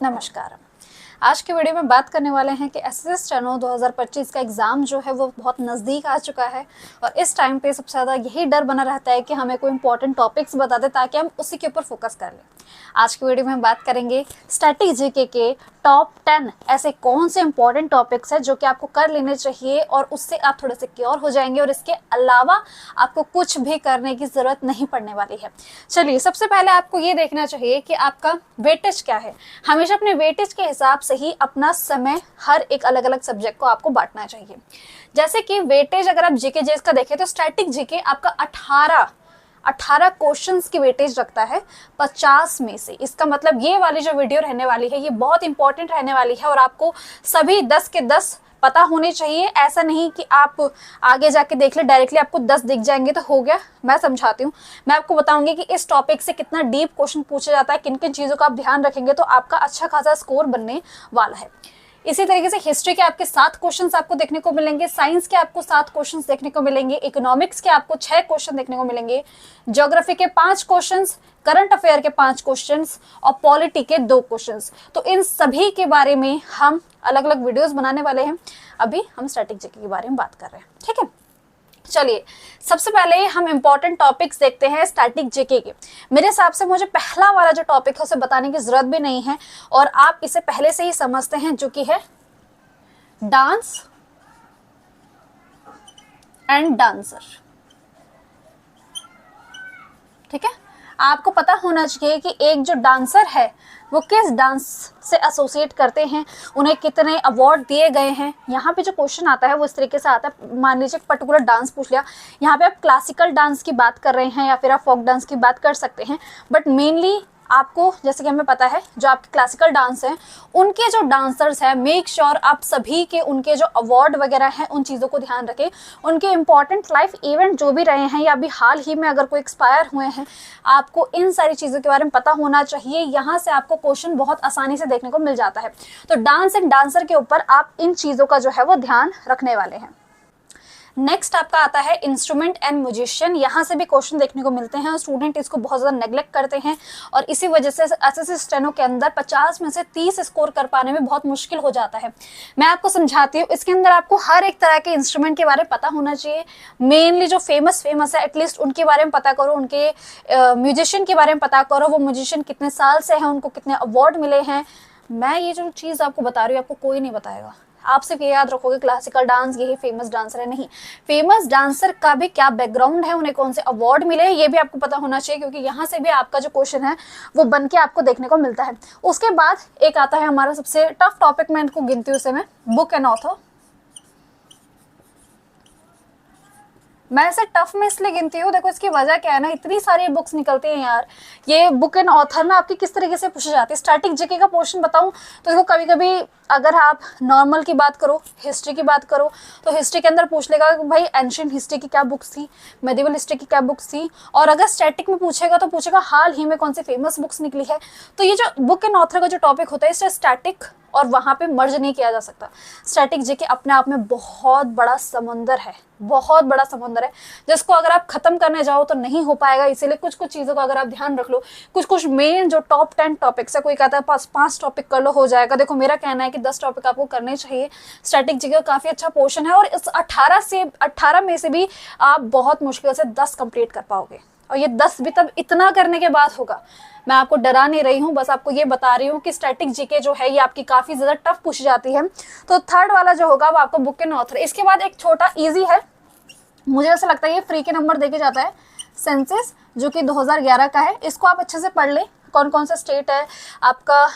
नमस्कार। आज की वीडियो में बात करने वाले हैं कि एसएससी स्टेनो 2025 का एग्ज़ाम जो है वो बहुत नज़दीक आ चुका है और इस टाइम पे सबसे ज़्यादा यही डर बना रहता है कि हमें कोई इंपॉर्टेंट टॉपिक्स बता दे ताकि हम उसी के ऊपर फोकस कर लें। आज की वीडियो में हम बात करेंगे स्टैटिक जीके के टॉप 10 ऐसे कौन से इंपॉर्टेंट टॉपिक्स हैं जो कि आपको कर लेने चाहिए और उससे आप थोड़े सिक्योर हो जाएंगे और इसके अलावा आपको कुछ भी करने की ज़रूरत नहीं पड़ने वाली है। चलिए, सबसे पहले आपको ये देखना चाहिए कि आपका वेटेज क्या है। हमेशा अपने वेटेज के हिसाब से ही अपना समय हर एक अलग अलग सब्जेक्ट को आपको बांटना चाहिए। जैसे कि वेटेज अगर आप जीके जेस का देखें तो स्टैटिक जीके आपका 18 क्वेश्चंस की वेटेज रखता है 50 में से। इसका मतलब ये वाली जो वीडियो रहने वाली है ये बहुत इंपॉर्टेंट रहने वाली है और आपको सभी 10 के 10 पता होने चाहिए। ऐसा नहीं कि आप आगे जाके देख ले डायरेक्टली आपको 10 दिख जाएंगे तो हो गया। मैं समझाती हूँ, मैं आपको बताऊंगी कि इस टॉपिक से कितना डीप क्वेश्चन पूछा जाता है, किन किन चीज़ों का आप ध्यान रखेंगे तो आपका अच्छा खासा स्कोर बनने वाला है। इसी तरीके से हिस्ट्री के आपके 7 क्वेश्चंस आपको देखने को मिलेंगे, साइंस के आपको 7 क्वेश्चंस देखने को मिलेंगे, इकोनॉमिक्स के आपको 6 क्वेश्चन देखने को मिलेंगे, ज्योग्राफी के 5 क्वेश्चंस, करंट अफेयर के 5 क्वेश्चंस और पॉलिटी के 2 क्वेश्चंस। तो इन सभी के बारे में हम अलग अलग वीडियोस बनाने वाले हैं। अभी हम स्टैटिक जीके के बारे में बात कर रहे हैं, ठीक है। चलिए, सबसे पहले हम इंपॉर्टेंट टॉपिक्स देखते हैं स्टैटिक जीके के। मेरे हिसाब से मुझे पहला वाला जो टॉपिक है उसे बताने की जरूरत भी नहीं है और आप इसे पहले से ही समझते हैं, जो कि है डांस एंड डांसर। ठीक है, आपको पता होना चाहिए कि एक जो डांसर है वो किस डांस से एसोसिएट करते हैं, उन्हें कितने अवार्ड दिए गए हैं। यहाँ पे जो क्वेश्चन आता है वो इस तरीके से आता है, मान लीजिए पर्टिकुलर डांस पूछ लिया, यहाँ पे आप क्लासिकल डांस की बात कर रहे हैं या फिर आप फोक डांस की बात कर सकते हैं, बट मेनली आपको जैसे कि हमें पता है जो आपके क्लासिकल डांस हैं उनके जो डांसर्स हैं मेक श्योर आप सभी के उनके जो अवार्ड वगैरह हैं उन चीज़ों को ध्यान रखें। उनके इंपॉर्टेंट लाइफ इवेंट जो भी रहे हैं या अभी हाल ही में अगर कोई एक्सपायर हुए हैं, आपको इन सारी चीज़ों के बारे में पता होना चाहिए। यहाँ से आपको क्वेश्चन बहुत आसानी से देखने को मिल जाता है। तो डांस एंड डांसर के ऊपर आप इन चीज़ों का जो है वो ध्यान रखने वाले हैं। नेक्स्ट आपका आता है इंस्ट्रूमेंट एंड म्यूजिशियन। यहाँ से भी क्वेश्चन देखने को मिलते हैं और स्टूडेंट इसको बहुत ज़्यादा नेग्लेक्ट करते हैं और इसी वजह से एसएससी स्टेनो के अंदर 50 में से 30 स्कोर कर पाने में बहुत मुश्किल हो जाता है। मैं आपको समझाती हूँ, इसके अंदर आपको हर एक तरह के इंस्ट्रूमेंट के बारे में पता होना चाहिए। मेनली जो फेमस है एटलीस्ट उनके बारे में पता करो, उनके म्यूजिशियन के बारे में पता करो, वो म्यूजिशियन कितने साल से हैं, उनको कितने अवार्ड मिले हैं। मैं ये जो चीज़ आपको बता रही हूँ आपको कोई नहीं बताएगा। आप सिर्फ ये याद रखोगे क्लासिकल डांस यही फेमस डांसर है, नहीं, फेमस डांसर का भी क्या बैकग्राउंड है, उन्हें कौन से अवार्ड मिले, ये भी आपको पता होना चाहिए, क्योंकि यहाँ से भी आपका जो क्वेश्चन है वो बन के आपको देखने को मिलता है। उसके बाद एक आता है हमारा सबसे टफ टॉपिक, मैं इनको गिनती हूँ उसे मैं बुक एंड ऑथर। मैं इसे टफ में इसलिए गिनती हूँ, देखो इसकी वजह क्या है ना, इतनी सारी बुक्स निकलती हैं यार। ये बुक एंड ऑथर ना आपकी किस तरीके से पूछी जाती है। स्टैटिक जीके का पोर्शन बताऊँ तो देखो, कभी कभी अगर आप नॉर्मल की बात करो, हिस्ट्री की बात करो, तो हिस्ट्री के अंदर पूछ लेगा कि भाई एंशिएंट हिस्ट्री की क्या बुक्स थी, मेडिवल हिस्ट्री की क्या बुक्स थी। और अगर स्टैटिक में पूछेगा तो पूछेगा हाल ही में कौन सी फेमस बुक्स निकली है। तो ये जो बुक एंड ऑथर का जो टॉपिक होता है इससे स्टैटिक और वहाँ पे मर्ज नहीं किया जा सकता। स्टैटिक जीके अपने आप में बहुत बड़ा समंदर है, बहुत बड़ा समंदर है, जिसको अगर आप खत्म करने जाओ तो नहीं हो पाएगा। इसीलिए कुछ कुछ चीज़ों का अगर आप ध्यान रख लो, कुछ कुछ मेन जो टॉप 10 टॉपिक्स है, कोई कहता है 5 टॉपिक कर लो हो जाएगा, देखो मेरा कहना है कि 10 टॉपिक आपको करने चाहिए। स्टैटिक जीके काफ़ी अच्छा पोर्शन है और इस 18 में से भी आप बहुत मुश्किल से 10 कंप्लीट कर पाओगे और ये 10 भी तब इतना करने के बाद होगा। मैं आपको डरा नहीं रही हूँ, बस आपको ये बता रही हूँ कि स्टैटिक जीके जो है ये आपकी काफ़ी ज़्यादा टफ पूछी जाती है। तो थर्ड वाला जो होगा वो आपको बुक एंड ऑथर। इसके बाद एक छोटा ईजी है, मुझे ऐसा लगता है ये फ्री के नंबर देके जाता है, सेंसस, जो कि 2011 का है। इसको आप अच्छे से पढ़ लें, कौन कौन सा स्टेट है आपका,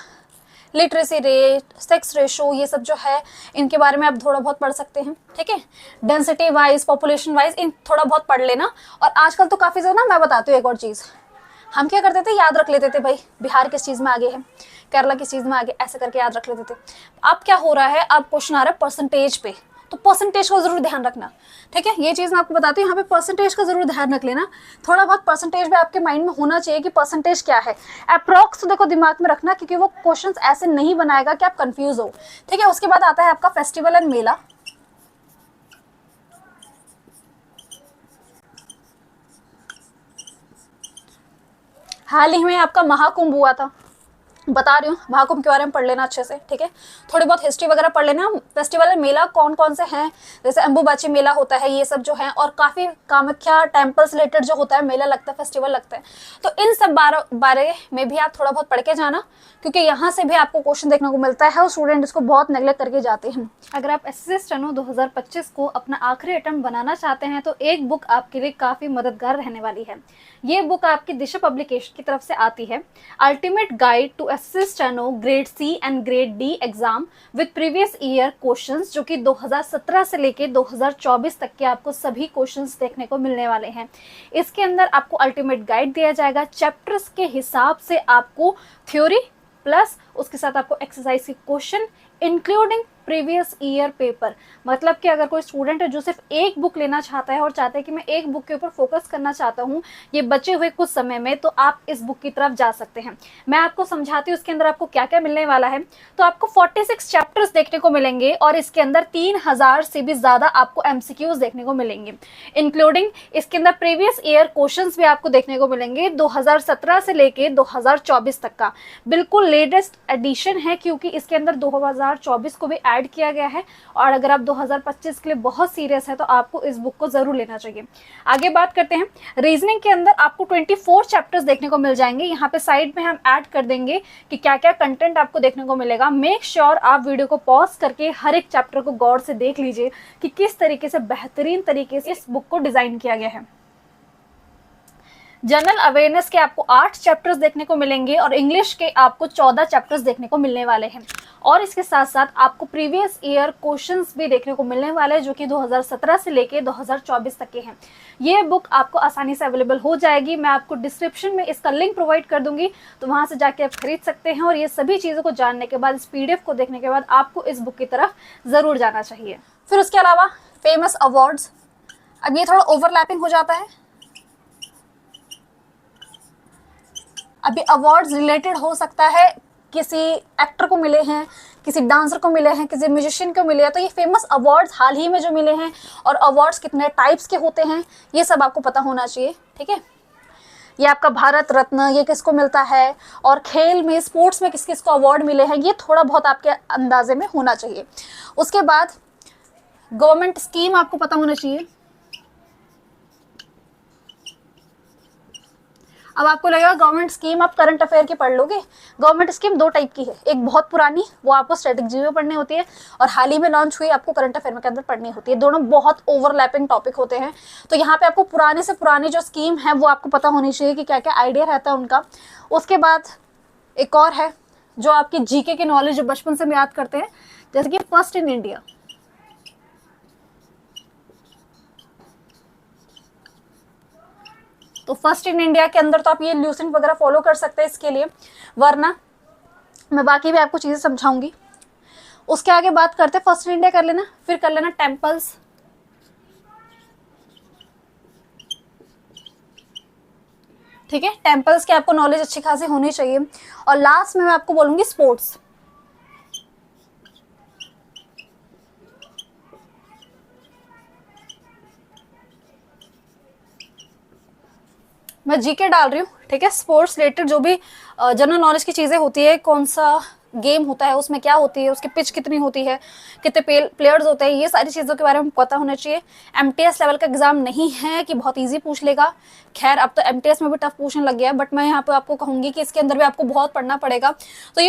लिटरेसी रेट, सेक्स रेशो, ये सब जो है इनके बारे में आप थोड़ा बहुत पढ़ सकते हैं, ठीक है। डेंसिटी वाइज, पॉपुलेशन वाइज इन थोड़ा बहुत पढ़ लेना। और आजकल तो काफ़ी ज़्यादा ना, मैं बताती हूँ एक और चीज़, हम क्या करते थे, याद रख लेते थे भाई बिहार किस चीज़ में आगे है, केरला किस चीज़ में आगे, ऐसे करके याद रख लेते थे। अब क्या हो रहा है, अब क्वेश्चन आ रहा है परसेंटेज पे, तो परसेंटेज को जरूर ध्यान रखना, ठीक है। ये चीज़ मैं आपको बताती हूँ, यहाँ पे परसेंटेज का जरूर ध्यान रख लेना। थोड़ा बहुत परसेंटेज भी आपके माइंड में होना चाहिए कि परसेंटेज क्या है। अप्रॉक्स तो देखो दिमाग में रखना, क्योंकि वो क्वेश्चंस ऐसे नहीं बनाएगा कि आप कंफ्यूज हो, ठीक है। उसके बाद आता है आपका फेस्टिवल एंड मेला। हाल ही में आपका महाकुंभ हुआ था, बता रही हूँ, महाकुंभ के बारे में पढ़ लेना अच्छे से, ठीक है। थोड़ी बहुत हिस्ट्री वगैरह पढ़ लेना। फेस्टिवल मेला कौन कौन से हैं, जैसे अंबुबाची मेला होता है, ये सब जो है, और काफ़ी कामाख्या टेम्पल से रिलेटेड जो होता है मेला लगता है, फेस्टिवल लगता है, तो इन सब बारे में भी आप थोड़ा बहुत पढ़ के जाना, क्योंकि यहाँ से भी आपको क्वेश्चन देखने को मिलता है और स्टूडेंट इसको बहुत नेग्लेक्ट करके जाते हैं। अगर आप एसएससी स्टेनो 2025 को अपना आखिरी अटेम्प्ट बनाना चाहते हैं तो एक बुक आपके लिए काफ़ी मददगार रहने वाली है। ये बुक आपकी दिशा पब्लिकेशन की तरफ से आती है, ultimate guide to SSC steno grade C and grade D exam with previous year questions, जो कि 2017 से लेके 2024 तक के आपको सभी क्वेश्चंस देखने को मिलने वाले हैं। इसके अंदर आपको अल्टीमेट गाइड दिया जाएगा, चैप्टर्स के हिसाब से आपको थ्योरी प्लस उसके साथ आपको एक्सरसाइज के question including previous year paper. मतलब कि अगर कोई स्टूडेंट है जो सिर्फ एक बुक लेना चाहता है और चाहता है कि मैं एक बुक के ऊपर फोकस करना चाहता हूँ ये बचे हुए कुछ समय में, तो आप इस बुक की तरफ जा सकते हैं। मैं आपको समझाती हूँ इसके अंदर आपको क्या क्या मिलने वाला है। तो आपको 46 चैप्टर्स देखने को मिलेंगे और इसके अंदर 3000 से भी ज़्यादा आपको MCQs देखने को मिलेंगे, इंक्लूडिंग इसके अंदर प्रीवियस ईयर क्वेश्चन भी आपको देखने को मिलेंगे 2017 से लेके 2024 तक का। बिल्कुल लेटेस्ट एडिशन है, क्योंकि इसके अंदर 2024 को भी ऐड किया गया है, और अगर आप 2025 के लिए बहुत सीरियस है तो आपको इस बुक को जरूर लेना चाहिए। आगे बात करते हैं, रीजनिंग के अंदर आपको 24 चैप्टर्स देखने को मिल जाएंगे। यहाँ पे साइड में हम ऐड कर देंगे कि क्या क्या कंटेंट आपको देखने को मिलेगा। मेक श्योर आप वीडियो को पॉज करके हर एक चैप्टर को गौर से देख लीजिए कि किस तरीके से बेहतरीन तरीके से इस बुक को डिजाइन किया गया है। जनरल अवेयरनेस के आपको 8 चैप्टर्स देखने को मिलेंगे और इंग्लिश के आपको 14 चैप्टर्स देखने को मिलने वाले हैं, और इसके साथ साथ आपको प्रीवियस ईयर क्वेश्चंस भी देखने को मिलने वाले हैं जो कि 2017 से लेके 2024 तक के हैं। ये बुक आपको आसानी से अवेलेबल हो जाएगी। मैं आपको डिस्क्रिप्शन में इसका लिंक प्रोवाइड कर दूंगी, तो वहां से जाके आप खरीद सकते हैं। और ये सभी चीज़ों को जानने के बाद, इस PDF को देखने के बाद आपको इस बुक की तरफ ज़रूर जाना चाहिए। फिर उसके अलावा फेमस अवार्ड्स, अब ये थोड़ा ओवरलैपिंग हो जाता है। अभी अवार्ड्स रिलेटेड हो सकता है किसी एक्टर को मिले हैं, किसी डांसर को मिले हैं, किसी म्यूजिशियन को मिले हैं, तो ये फेमस अवार्ड्स हाल ही में जो मिले हैं और अवार्ड्स कितने टाइप्स के होते हैं ये सब आपको पता होना चाहिए, ठीक है। ये आपका भारत रत्न ये किसको मिलता है, और खेल में स्पोर्ट्स में किस किस को अवार्ड मिले हैं, ये थोड़ा बहुत आपके अंदाजे में होना चाहिए। उसके बाद गवर्नमेंट स्कीम आपको पता होना चाहिए। अब आपको लगेगा गवर्नमेंट स्कीम आप करंट अफेयर की पढ़ लोगे। गवर्नमेंट स्कीम 2 टाइप की है, एक बहुत पुरानी वो आपको स्ट्रेटेजी में पढ़नी होती है, और हाल ही में लॉन्च हुई आपको करंट अफेयर के अंदर पढ़नी होती है। दोनों बहुत ओवरलैपिंग टॉपिक होते हैं, तो यहाँ पे आपको पुराने से पुरानी जो स्कीम है वो आपको पता होनी चाहिए कि क्या क्या आइडिया रहता है उनका। उसके बाद एक और है जो आपकी GK की नॉलेज जो बचपन से हम याद करते हैं, जैसे कि फर्स्ट इन इंडिया। तो फर्स्ट इन इंडिया के अंदर तो आप ये ल्यूसेंट वगैरह फॉलो कर सकते हैं इसके लिए, वरना मैं बाकी भी आपको चीज़ें समझाऊंगी। उसके आगे बात करते हैं, फर्स्ट इन इंडिया कर लेना, फिर कर लेना टेम्पल्स, ठीक है। टेम्पल्स की आपको नॉलेज अच्छी खासी होनी चाहिए। और लास्ट में मैं आपको बोलूंगी स्पोर्ट्स। मैं GK डाल रही हूँ, ठीक है। स्पोर्ट्स रिलेटेड जो भी जनरल नॉलेज की चीज़ें होती है, कौन सा गेम होता है, उसमें क्या होती है, उसकी पिच कितनी होती है, कितने प्लेयर्स होते हैं, ये सारी चीज़ों के बारे में पता होना चाहिए। MTS लेवल का एग्जाम नहीं है कि बहुत इजी पूछ लेगा। खैर अब तो MTS में भी टफ पूछने लग गया है, बट मैं यहाँ पे आपको कहूँगी कि इसके अंदर भी आपको बहुत पढ़ना पड़ेगा। तो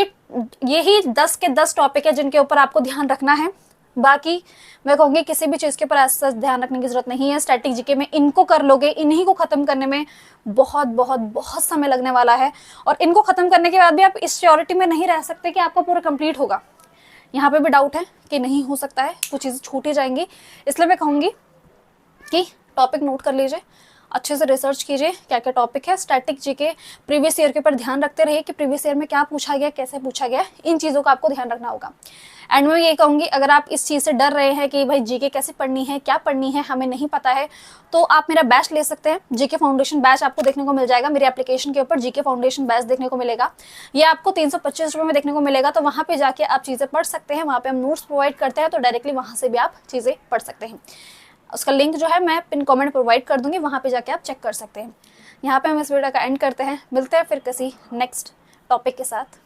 यही 10 के 10 टॉपिक है जिनके ऊपर आपको ध्यान रखना है। बाकी मैं कहूँगी किसी भी चीज़ के ऊपर ऐसा ध्यान रखने की जरूरत नहीं है। स्टैटिक GK में इनको कर लोगे, इन्हीं को ख़त्म करने में बहुत बहुत बहुत समय लगने वाला है, और इनको ख़त्म करने के बाद भी आप इस श्योरिटी में नहीं रह सकते कि आपका पूरा कंप्लीट होगा। यहाँ पे भी डाउट है कि नहीं हो सकता है, कुछ चीज़ें छूट ही जाएंगी। इसलिए मैं कहूँगी कि टॉपिक नोट कर लीजिए, अच्छे से रिसर्च कीजिए क्या क्या टॉपिक है। स्टैटिक GK प्रीवियस ईयर के ऊपर ध्यान रखते रहिए कि प्रीवियस ईयर में क्या पूछा गया, कैसे पूछा गया, इन चीज़ों का आपको ध्यान रखना होगा। एंड मैं ये कहूँगी, अगर आप इस चीज़ से डर रहे हैं कि भाई GK कैसे पढ़नी है, क्या पढ़नी है, हमें नहीं पता है, तो आप मेरा बैच ले सकते हैं। GK फाउंडेशन बैच आपको देखने को मिल जाएगा मेरे एप्लीकेशन के ऊपर। GK फाउंडेशन बैच देखने को मिलेगा, ये आपको 325 रुपये में देखने को मिलेगा। तो वहाँ पे जाके आप चीज़ें पढ़ सकते हैं, वहाँ पे हम नोट्स प्रोवाइड करते हैं, तो डायरेक्टली वहाँ से भी आप चीज़ें पढ़ सकते हैं। उसका लिंक जो है मैं पिन कमेंट प्रोवाइड कर दूंगी, वहाँ पे जाके आप चेक कर सकते हैं। यहाँ पे हम इस वीडियो का एंड करते हैं, मिलते हैं फिर किसी नेक्स्ट टॉपिक के साथ।